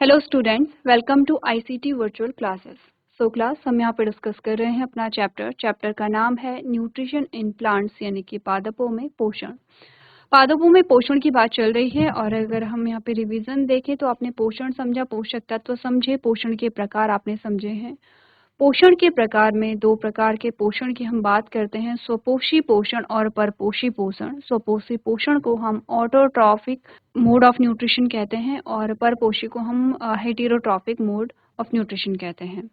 Hello students, welcome to ICT virtual classes. So class हम यहाँ पे डिस्कस कर रहे हैं अपना चैप्टर का नाम है न्यूट्रिशन इन प्लांट्स, यानी कि पादपों में पोषण। पादपों में पोषण की बात चल रही है और अगर हम यहाँ पे रिवीजन देखें तो आपने पोषण समझा, पोषक तत्व समझे, पोषण के प्रकार आपने समझे हैं। पोषण के प्रकार में दो प्रकार के पोषण की हम बात करते हैं, स्वपोषी पोषण और परपोषी पोषण। स्वपोषी पोषण को हम ऑटोट्रॉफिक मोड ऑफ न्यूट्रिशन कहते हैं और परपोषी को हम हेटेरोट्रॉफिक मोड ऑफ न्यूट्रिशन कहते हैं।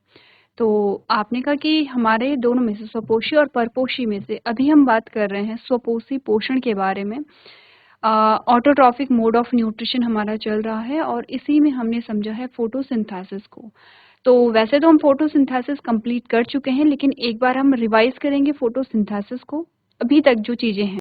तो आपने कहा कि हमारे दोनों में से स्वपोषी और परपोषी में से अभी हम बात कर रहे हैं स्वपोषी पोषण के बारे में। ऑटोट्रॉफिक मोड ऑफ न्यूट्रिशन हमारा चल रहा है और इसी में हमने समझा है फोटोसिंथेसिस को। तो वैसे तो हम फोटोसिंथेसिस कंप्लीट कर चुके हैं, लेकिन एक बार हम रिवाइज करेंगे फोटोसिंथेसिस को, अभी तक जो चीजें हैं,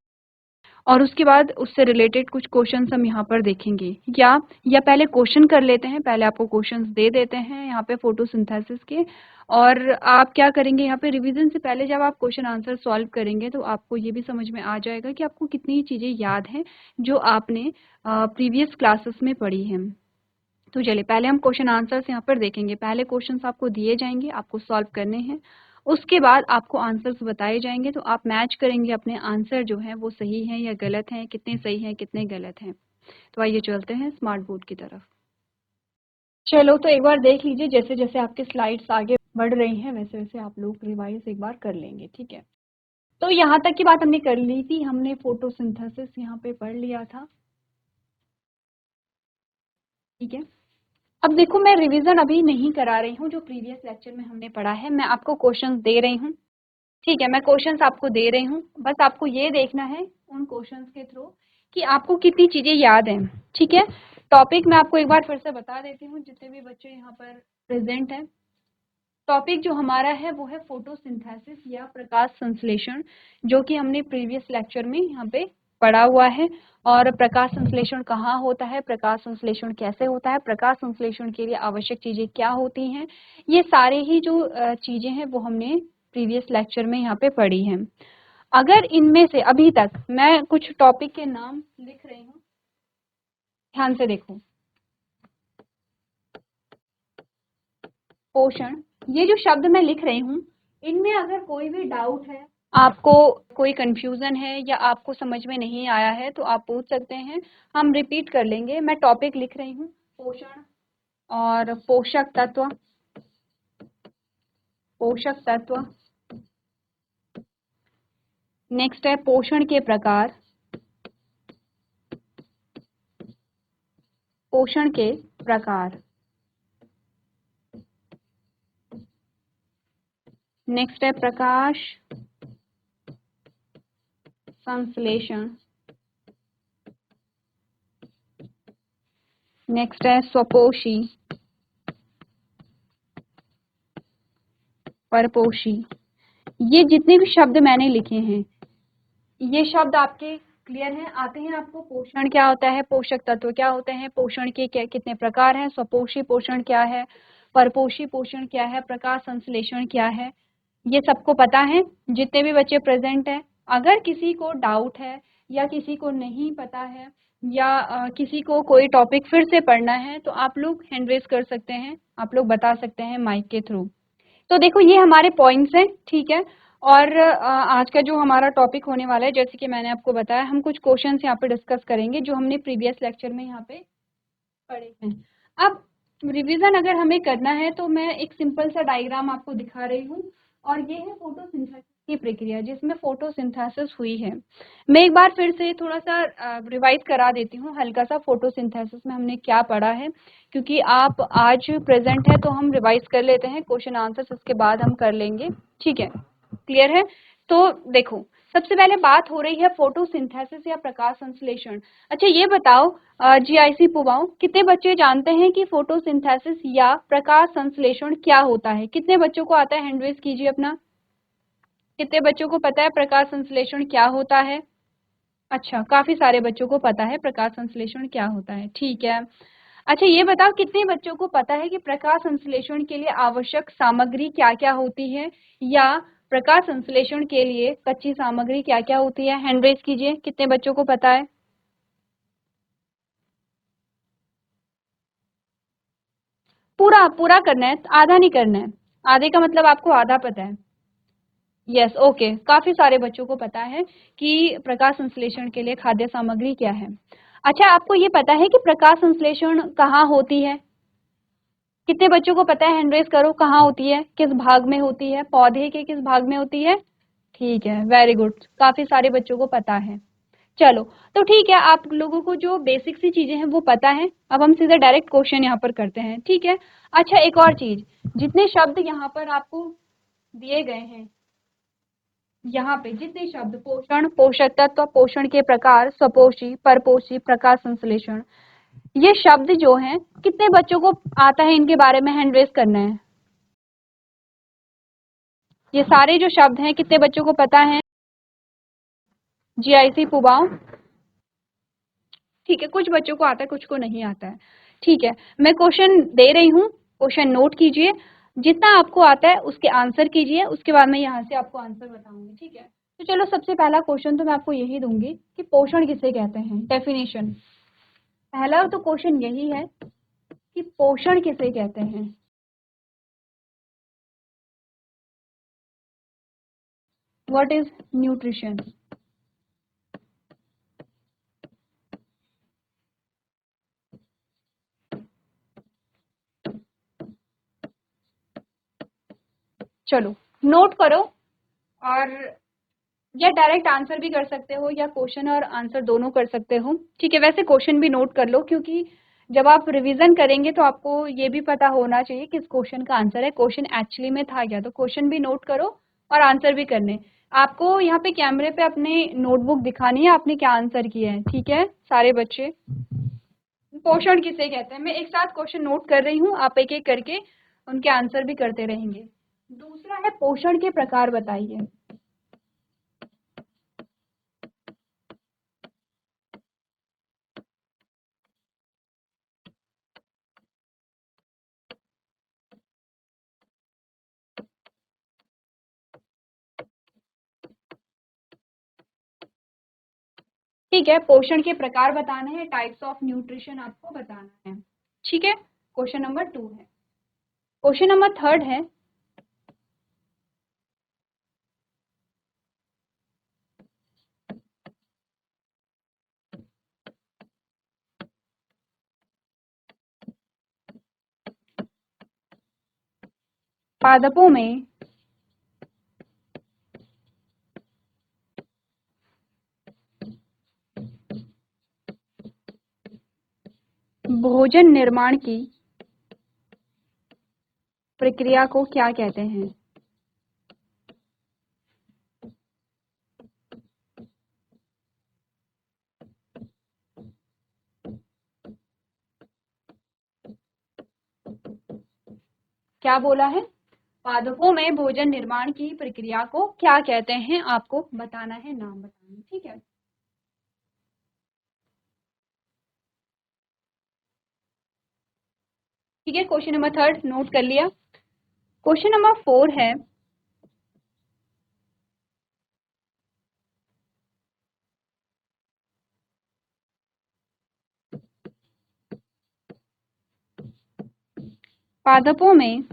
और उसके बाद उससे रिलेटेड कुछ क्वेश्चंस हम यहाँ पर देखेंगे। या पहले क्वेश्चन कर लेते हैं, पहले आपको क्वेश्चंस दे देते हैं यहाँ पे फोटोसिंथेसिस के, और आप क्या करेंगे यहाँ पे रिवीजन से पहले जब आप क्वेश्चन आंसर सॉल्व करेंगे तो आपको ये भी समझ में आ जाएगा कि आपको कितनी चीजें याद हैं जो आपने प्रीवियस क्लासेस में पढ़ी हैं। तो चलिए पहले हम क्वेश्चन आंसर्स यहाँ पर देखेंगे। पहले क्वेश्चंस आपको दिए जाएंगे, आपको सॉल्व करने हैं, उसके बाद आपको आंसर्स बताए जाएंगे, तो आप मैच करेंगे अपने आंसर जो हैं वो सही हैं या गलत हैं, कितने सही हैं कितने गलत हैं। तो आइए चलते हैं स्मार्ट बोर्ड की तरफ। चलो तो एक बार देख लीजिए, जैसे जैसे आपके स्लाइड्स आगे बढ़ रही हैं वैसे वैसे आप लोग रिवाइज एक बार कर लेंगे, ठीक है। तो यहाँ तक की बात हमने कर ली थी, हमने फोटोसिंथेसिस यहाँ पे पढ़ लिया था, ठीक है। अब देखो मैं रिवीजन अभी नहीं करा रही हूँ, जो प्रीवियस लेक्चर में हमने पढ़ा है मैं आपको क्वेश्चंस दे रही हूँ, ठीक है। मैं क्वेश्चंस आपको दे रही हूँ, बस आपको ये देखना है उन क्वेश्चंस के थ्रू कि आपको कितनी चीजें याद हैं, ठीक है। टॉपिक मैं आपको एक बार फिर से बता देती हूँ जितने भी बच्चे यहाँ पर प्रेजेंट हैं। टॉपिक जो हमारा है वो है फोटोसिंथेसिस या प्रकाश संश्लेषण, जो कि हमने प्रीवियस लेक्चर में यहाँ पे पढ़ा हुआ है। और प्रकाश संश्लेषण कहाँ होता है, प्रकाश संश्लेषण कैसे होता है, प्रकाश संश्लेषण के लिए आवश्यक चीजें क्या होती हैं, ये सारे ही जो चीजें हैं वो हमने प्रीवियस लेक्चर में यहाँ पे पढ़ी हैं। अगर इनमें से अभी तक मैं कुछ टॉपिक के नाम लिख रही हूँ, ध्यान से देखो। पोषण, ये जो शब्द मैं लिख रही हूँ, इनमें अगर कोई भी डाउट है, आपको कोई कंफ्यूजन है या आपको समझ में नहीं आया है तो आप पूछ सकते हैं, हम रिपीट कर लेंगे। मैं टॉपिक लिख रही हूँ पोषण और पोषक तत्व, पोषक तत्व। नेक्स्ट है पोषण के प्रकार, पोषण के प्रकार। नेक्स्ट है प्रकाश संश्लेषण। नेक्स्ट है स्वपोषी, परपोषी। ये जितने भी शब्द मैंने लिखे हैं, ये शब्द आपके क्लियर हैं, आते हैं आपको। पोषण क्या होता है, पोषक तत्व क्या होते हैं, पोषण के क्या कितने प्रकार हैं, स्वपोषी पोषण क्या है, परपोषी पोषण क्या है, प्रकाश संश्लेषण क्या है, ये सबको पता है जितने भी बच्चे प्रेजेंट हैं। अगर किसी को डाउट है या किसी को नहीं पता है या किसी को कोई टॉपिक फिर से पढ़ना है तो आप लोग हैंड रेज कर सकते हैं, आप लोग बता सकते हैं माइक के थ्रू। तो देखो ये हमारे पॉइंट्स हैं, ठीक है। और आज का जो हमारा टॉपिक होने वाला है, जैसे कि मैंने आपको बताया, हम कुछ क्वेश्चंस यहाँ पे डिस्कस करेंगे जो हमने प्रीवियस लेक्चर में यहाँ पे पढ़े हैं। अब रिवीजन अगर हमें करना है तो मैं एक सिंपल सा डायग्राम आपको दिखा रही हूँ, और ये है फोटोसिंथेसिस की प्रक्रिया जिसमें फोटोसिंथेसिस हुई है। मैं एक बार फिर से थोड़ा सा रिवाइज करा देती हूँ हल्का सा, फोटोसिंथेसिस में हमने क्या पढ़ा है, क्योंकि आप आज प्रेजेंट है तो हम रिवाइज कर लेते हैं क्वेश्चन आंसर्स, उसके बाद हम कर लेंगे, ठीक है। क्लियर है? तो देखो सबसे पहले बात हो रही है फोटोसिंथेसिस या प्रकाश संश्लेषण। अच्छा ये बताओ जीआईसी पुवाओं, कितने बच्चे जानते हैं कि फोटोसिंथेसिस या प्रकाश संश्लेषण क्या होता है? कितने बच्चों को आता है? हैंड रेज कीजिए अपना। कितने बच्चों को पता है प्रकाश संश्लेषण क्या होता है? अच्छा, काफी सारे बच्चों को पता है प्रकाश संश्लेषण क्या होता है, ठीक है। अच्छा ये बताओ कितने बच्चों को पता है कि प्रकाश संश्लेषण के लिए आवश्यक सामग्री क्या क्या होती है, या प्रकाश संश्लेषण के लिए कच्ची सामग्री क्या क्या होती है? हैंड रेज कीजिए, कितने बच्चों को पता है? पूरा पूरा करना है, आधा नहीं करना है। आधे का मतलब आपको आधा पता है। यस, ओके, काफी सारे बच्चों को पता है कि प्रकाश संश्लेषण के लिए खाद्य सामग्री क्या है। अच्छा, आपको ये पता है कि प्रकाश संश्लेषण कहाँ होती है? कितने बच्चों को पता है? हैंड रेज करो, कहाँ होती है, किस भाग में होती है, पौधे के किस भाग में होती है? ठीक है, वेरी गुड, काफी सारे बच्चों को पता है। चलो, तो ठीक है, आप लोगों को जो बेसिक सी चीजें हैं वो पता है। अब हम सीधा डायरेक्ट क्वेश्चन यहाँ पर करते हैं, ठीक है। अच्छा, एक और चीज, जितने शब्द यहाँ पर आपको दिए गए हैं, यहाँ पे जितने शब्द, पोषण, पोषक तत्व, पोषण के प्रकार, स्वपोषी, परपोषी, प्रकाश संश्लेषण, ये शब्द जो हैं, कितने बच्चों को आता है इनके बारे में हैंड रेज करना है? ये सारे जो शब्द हैं कितने बच्चों को पता है? जीआईसी पुबाव, ठीक है, कुछ बच्चों को आता है, कुछ को नहीं आता है। ठीक है, मैं क्वेश्चन दे रही हूँ, क्वेश्चन नोट कीजिए, जितना आपको आता है उसके आंसर कीजिए, उसके बाद मैं यहाँ से आपको आंसर बताऊंगी, ठीक है। तो चलो, सबसे पहला क्वेश्चन तो मैं आपको यही दूंगी कि पोषण किसे कहते हैं, डेफिनेशन। पहला तो क्वेश्चन यही है कि पोषण किसे कहते हैं। What is nutrition? चलो, नोट करो, और या डायरेक्ट आंसर भी कर सकते हो, या क्वेश्चन और आंसर दोनों कर सकते हो, ठीक है। वैसे क्वेश्चन भी नोट कर लो, क्योंकि जब आप रिवीजन करेंगे तो आपको ये भी पता होना चाहिए किस क्वेश्चन का आंसर है, क्वेश्चन एक्चुअली में था क्या। तो क्वेश्चन भी नोट करो और आंसर भी करने। आपको यहाँ पे कैमरे पे अपने नोटबुक दिखानी है, आपने क्या आंसर किया है, ठीक है सारे बच्चे। पोषण किसे कहते हैं, मैं एक साथ क्वेश्चन नोट कर रही हूँ, आप एक एक करके उनके आंसर भी करते रहेंगे। दूसरा है, पोषण के प्रकार बताइए। ठीक है, पोषण के प्रकार बताने हैं, टाइप्स ऑफ न्यूट्रिशन आपको बताना है, ठीक है। क्वेश्चन नंबर 2 है। क्वेश्चन नंबर 3 है, पादपों में भोजन निर्माण की प्रक्रिया को क्या कहते हैं? क्या बोला है? पादपों में भोजन निर्माण की प्रक्रिया को क्या कहते हैं, आपको बताना है, नाम बताना है, ठीक है। ठीक है, क्वेश्चन नंबर 3 नोट कर लिया। क्वेश्चन नंबर 4 है, पादपों में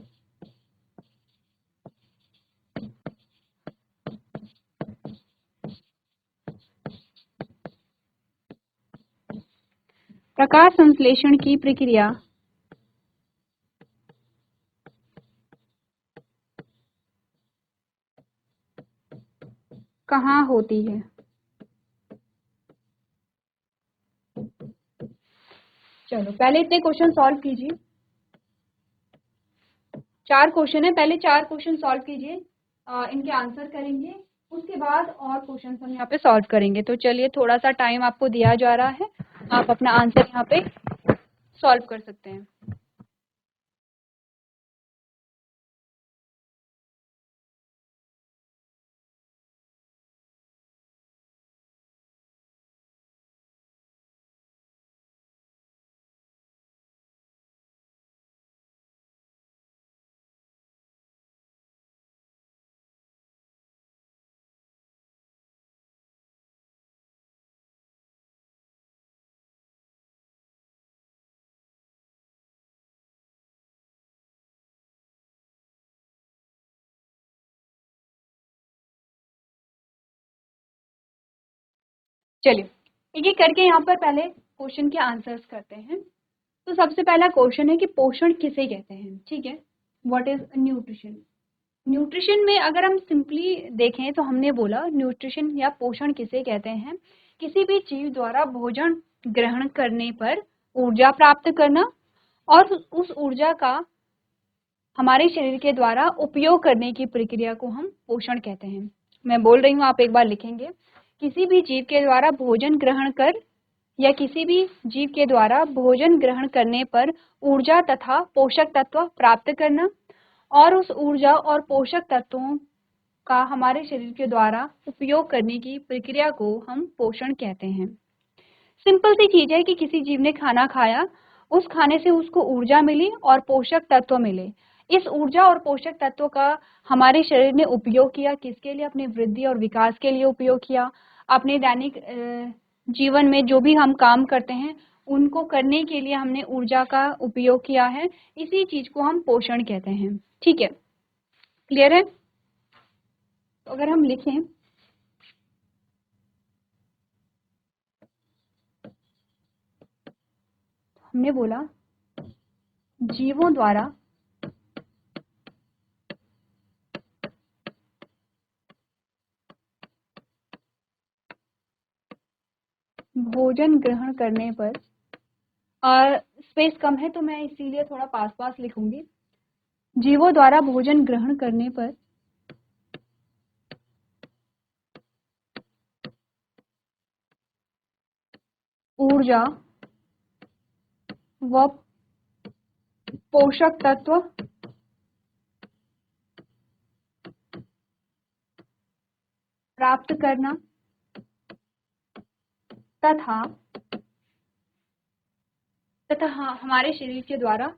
प्रकाश संश्लेषण की प्रक्रिया कहाँ होती है? चलो, पहले इतने क्वेश्चन सॉल्व कीजिए। 4 क्वेश्चन है, पहले 4 क्वेश्चन सॉल्व कीजिए, इनके आंसर करेंगे, उसके बाद और क्वेश्चन हम यहाँ पे सॉल्व करेंगे। तो चलिए, थोड़ा सा टाइम आपको दिया जा रहा है, आप अपना आंसर यहाँ पे सॉल्व कर सकते हैं। चलिए एक एक करके यहाँ पर पहले क्वेश्चन के आंसर्स करते हैं। तो सबसे पहला क्वेश्चन है कि पोषण किसे कहते हैं, ठीक है। What is nutrition. न्यूट्रिशन में अगर हम सिंपली देखें तो हमने बोला न्यूट्रिशन या पोषण किसे कहते हैं, किसी भी जीव द्वारा भोजन ग्रहण करने पर ऊर्जा प्राप्त करना और उस ऊर्जा का हमारे शरीर के द्वारा उपयोग करने की प्रक्रिया को हम पोषण कहते हैं। मैं बोल रही हूँ, आप एक बार लिखेंगे। किसी भी जीव के द्वारा भोजन ग्रहण कर या किसी भी जीव के द्वारा भोजन ग्रहण करने पर ऊर्जा तथा पोषक तत्व प्राप्त करना और उस ऊर्जा और पोषक तत्वों का हमारे शरीर के द्वारा उपयोग करने की प्रक्रिया को हम पोषण कहते हैं। सिंपल सी चीज है कि किसी जीव ने खाना खाया, उस खाने से उसको ऊर्जा मिली और पोषक तत्व मिले। इस ऊर्जा और पोषक तत्व का हमारे शरीर ने उपयोग किया, किसके लिए? अपनी वृद्धि और विकास के लिए उपयोग किया। अपने दैनिक जीवन में जो भी हम काम करते हैं उनको करने के लिए हमने ऊर्जा का उपयोग किया है। इसी चीज को हम पोषण कहते हैं, ठीक है। क्लियर है? तो अगर हम लिखें, हमने बोला जीवों द्वारा भोजन ग्रहण करने पर, और स्पेस कम है तो मैं इसीलिए थोड़ा पास पास लिखूंगी। जीवों द्वारा भोजन ग्रहण करने पर ऊर्जा व पोषक तत्व प्राप्त करना तथा हमारे शरीर के द्वारा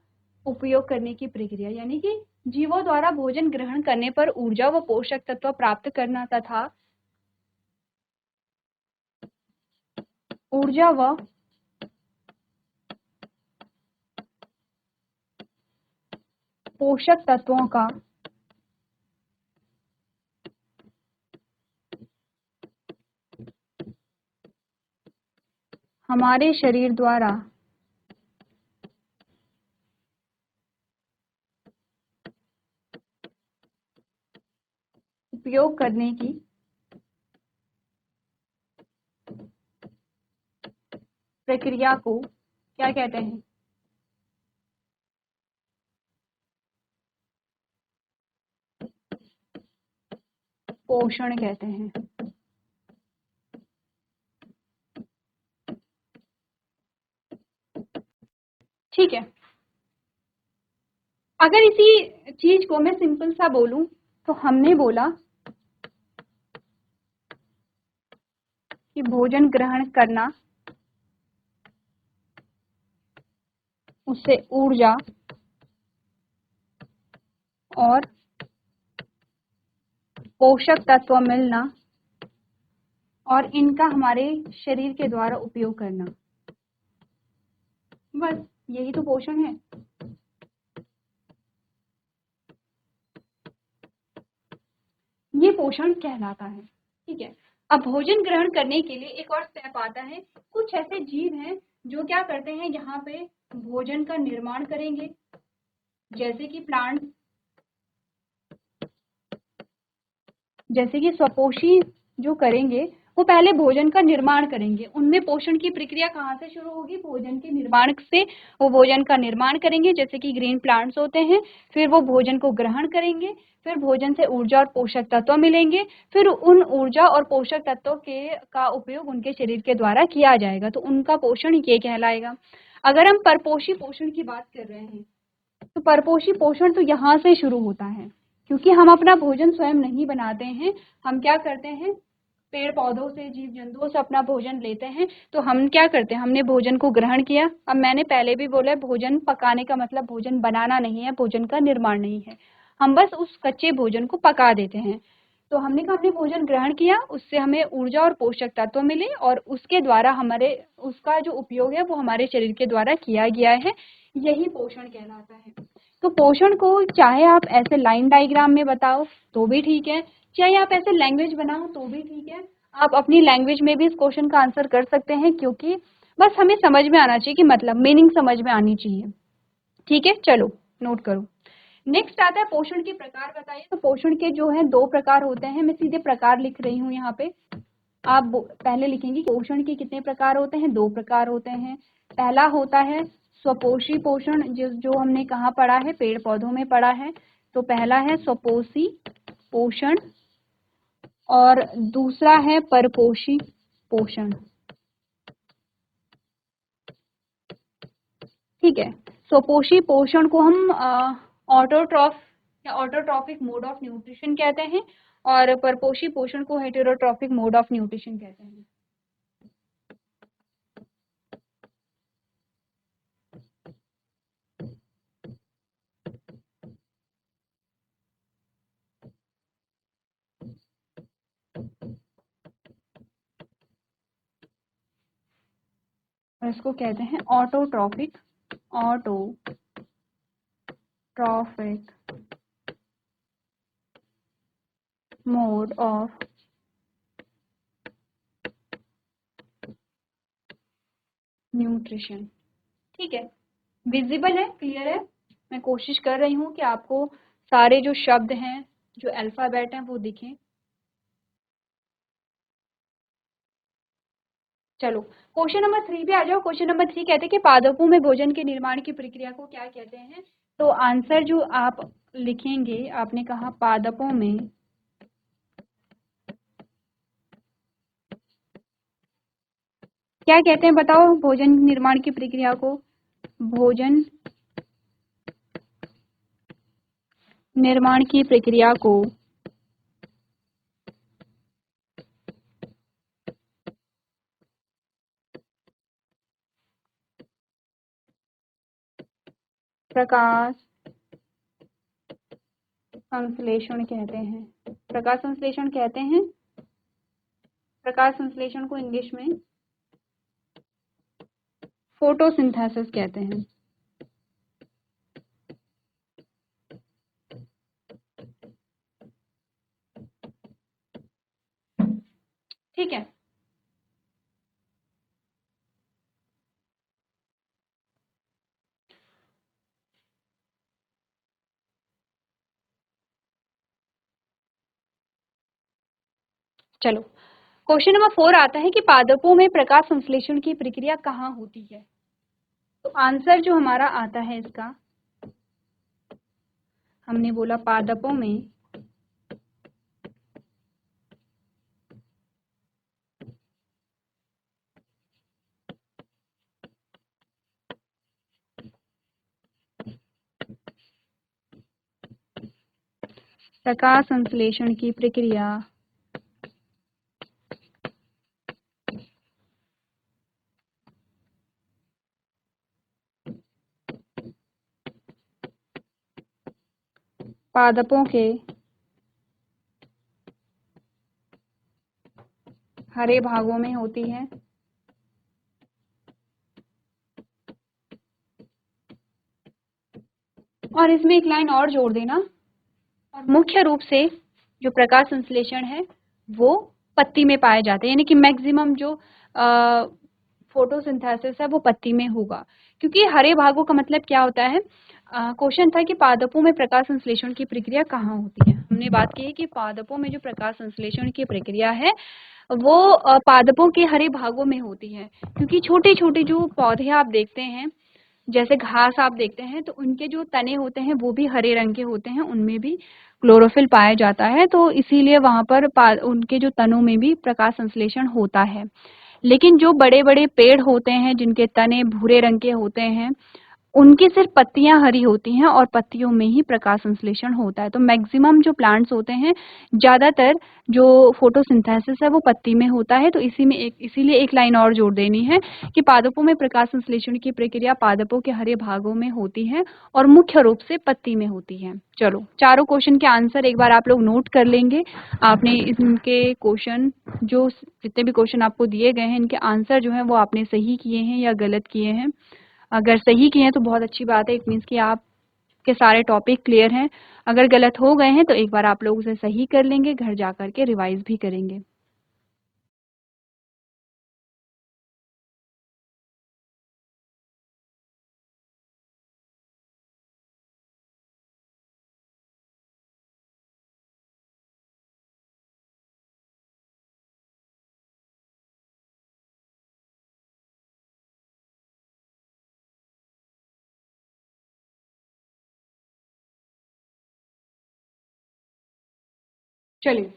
उपयोग करने की प्रक्रिया, यानी कि जीवों द्वारा भोजन ग्रहण करने पर ऊर्जा व पोषक तत्व प्राप्त करना तथा ऊर्जा व पोषक तत्वों का हमारे शरीर द्वारा उपयोग करने की प्रक्रिया को क्या कहते हैं? पोषण कहते हैं। ठीक है। अगर इसी चीज को मैं सिंपल सा बोलूं तो हमने बोला कि भोजन ग्रहण करना, उससे ऊर्जा और पोषक तत्व मिलना और इनका हमारे शरीर के द्वारा उपयोग करना, बस यही तो पोषण है। ये पोषण कहलाता है, ठीक है। अब भोजन ग्रहण करने के लिए एक और स्टेप आता है। कुछ ऐसे जीव हैं जो क्या करते हैं, यहाँ पे भोजन का निर्माण करेंगे, जैसे कि प्लांट, जैसे कि स्वपोषी जो करेंगे वो पहले भोजन का निर्माण करेंगे। उनमें पोषण की प्रक्रिया कहाँ से शुरू होगी? भोजन के निर्माण से। वो भोजन का निर्माण करेंगे, जैसे कि ग्रीन प्लांट्स होते हैं। फिर वो भोजन को ग्रहण करेंगे, फिर भोजन से ऊर्जा और पोषक तत्व मिलेंगे, फिर उन ऊर्जा और पोषक तत्वों का उपयोग उनके शरीर के द्वारा किया जाएगा, तो उनका पोषण ये कहलाएगा। अगर हम परपोषी पोषण की बात कर रहे हैं तो परपोषी पोषण तो यहाँ से शुरू होता है, क्योंकि हम अपना भोजन स्वयं नहीं बनाते हैं। हम क्या करते हैं, पेड़ पौधों से, जीव जंतुओं से अपना भोजन लेते हैं। तो हम क्या करते हैं, हमने भोजन को ग्रहण किया। अब मैंने पहले भी बोला, भोजन पकाने का मतलब भोजन बनाना नहीं है, भोजन का निर्माण नहीं है। हम बस उस कच्चे भोजन को पका देते हैं। तो हमने कहा हमने भोजन ग्रहण किया, उससे हमें ऊर्जा और पोषक तत्व मिले और उसके द्वारा हमारे उसका जो उपयोग है वो हमारे शरीर के द्वारा किया गया है। यही पोषण कहलाता है। तो पोषण को चाहे आप ऐसे लाइन डायग्राम में बताओ तो भी ठीक है, चाहे आप ऐसे लैंग्वेज बनाओ तो भी ठीक है। आप अपनी लैंग्वेज में भी इस क्वेश्चन का आंसर कर सकते हैं, क्योंकि बस हमें समझ में आना चाहिए कि मतलब मीनिंग समझ में आनी चाहिए। ठीक है, चलो नोट करो। नेक्स्ट आता है पोषण के प्रकार बताइए। तो पोषण के जो है 2 प्रकार होते हैं, मैं सीधे प्रकार लिख रही हूँ यहाँ पे। आप पहले लिखेंगे पोषण के कितने प्रकार होते हैं, 2 प्रकार होते हैं। पहला होता है स्वपोषी पोषण, जो हमने कहाँ पढ़ा है, पेड़ पौधों में पढ़ा है। तो पहला है स्वपोषी पोषण और दूसरा है परपोषी पोषण। ठीक है, स्वपोषी पोषण को हम ऑटोट्रॉफ या ऑटोट्रॉफिक मोड ऑफ न्यूट्रिशन कहते हैं और परपोषी पोषण को हेटेरोट्रॉफिक मोड ऑफ न्यूट्रिशन कहते हैं। और इसको कहते हैं ऑटोट्रॉफिक मोड ऑफ न्यूट्रिशन। ठीक है, विजिबल है, क्लियर है। मैं कोशिश कर रही हूँ कि आपको सारे जो शब्द हैं, जो अल्फाबेट हैं, वो दिखें। चलो क्वेश्चन नंबर 3 पे आ जाओ। क्वेश्चन नंबर 3 कहते हैं कि पादपों में भोजन के निर्माण की प्रक्रिया को क्या कहते हैं। तो आंसर जो आप लिखेंगे, आपने कहा पादपों में क्या कहते हैं, बताओ भोजन निर्माण की प्रक्रिया को। भोजन निर्माण की प्रक्रिया को प्रकाश संश्लेषण कहते हैं। प्रकाश संश्लेषण कहते हैं। प्रकाश संश्लेषण को इंग्लिश में फोटोसिंथेसिस कहते हैं। ठीक है, चलो क्वेश्चन नंबर 4 आता है कि पादपों में प्रकाश संश्लेषण की प्रक्रिया कहाँ होती है। तो आंसर जो हमारा आता है इसका, हमने बोला पादपों में प्रकाश संश्लेषण की प्रक्रिया पादपों के हरे भागों में होती है। और इसमें एक लाइन और जोड़ देना, और मुख्य रूप से जो प्रकाश संश्लेषण है वो पत्ती में पाए जाते हैं, यानी कि मैक्सिमम जो फोटोसिंथेसिस है वो पत्ती में होगा। क्योंकि हरे भागों का मतलब क्या होता है, क्वेश्चन था कि पादपों में प्रकाश संश्लेषण की प्रक्रिया कहाँ होती है। हमने बात की है कि पादपों में जो प्रकाश संश्लेषण की प्रक्रिया है वो पादपों के हरे भागों में होती है। क्योंकि छोटे छोटे जो पौधे आप देखते हैं, जैसे घास आप देखते हैं, तो उनके जो तने होते हैं वो भी हरे रंग के होते हैं, उनमें भी क्लोरोफिल पाया जाता है। तो इसीलिए वहां पर उनके जो तनों में भी प्रकाश संश्लेषण होता है। लेकिन जो बड़े बड़े पेड़ होते हैं जिनके तने भूरे रंग के होते हैं, उनकी सिर्फ पत्तियां हरी होती हैं और पत्तियों में ही प्रकाश संश्लेषण होता है। तो मैक्सिमम जो प्लांट्स होते हैं, ज़्यादातर जो फोटोसिंथेसिस है वो पत्ती में होता है। तो इसीलिए एक लाइन और जोड़ देनी है कि पादपों में प्रकाश संश्लेषण की प्रक्रिया पादपों के हरे भागों में होती है और मुख्य रूप से पत्ती में होती है। चलो चारों क्वेश्चन के आंसर एक बार आप लोग नोट कर लेंगे। आपने इनके क्वेश्चन, जो जितने भी क्वेश्चन आपको दिए गए हैं, इनके आंसर जो है वो आपने सही किए हैं या गलत किए हैं। अगर सही किए हैं तो बहुत अच्छी बात है, इट मीन्स कि आपके सारे टॉपिक क्लियर हैं। अगर गलत हो गए हैं तो एक बार आप लोग उसे सही कर लेंगे, घर जा कर के रिवाइज भी करेंगे। चलिए,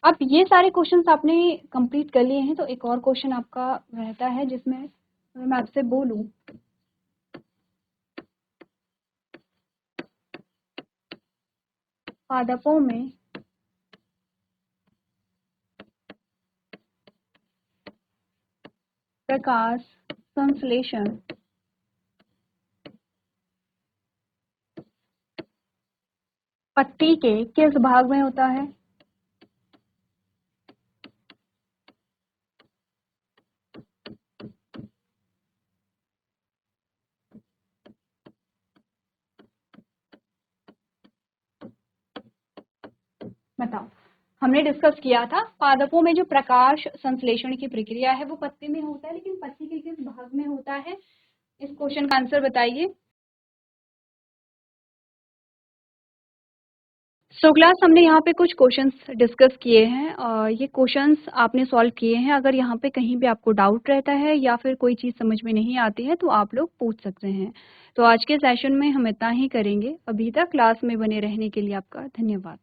अब ये सारे क्वेश्चंस आपने कंप्लीट कर लिए हैं, तो एक और क्वेश्चन आपका रहता है जिसमें अगर मैं आपसे बोलूं पादपों में प्रकाश संश्लेषण पत्ती के किस भाग में होता है? बताओ। हमने डिस्कस किया था पादपों में जो प्रकाश संश्लेषण की प्रक्रिया है वो पत्ती में होता है, लेकिन पत्ती के किस भाग में होता है? इस क्वेश्चन का आंसर बताइए। सो क्लास हमने यहाँ पे कुछ क्वेश्चंस डिस्कस किए हैं और ये क्वेश्चंस आपने सॉल्व किए हैं। अगर यहाँ पे कहीं भी आपको डाउट रहता है या फिर कोई चीज़ समझ में नहीं आती है तो आप लोग पूछ सकते हैं। तो आज के सेशन में हम इतना ही करेंगे। अभी तक क्लास में बने रहने के लिए आपका धन्यवाद।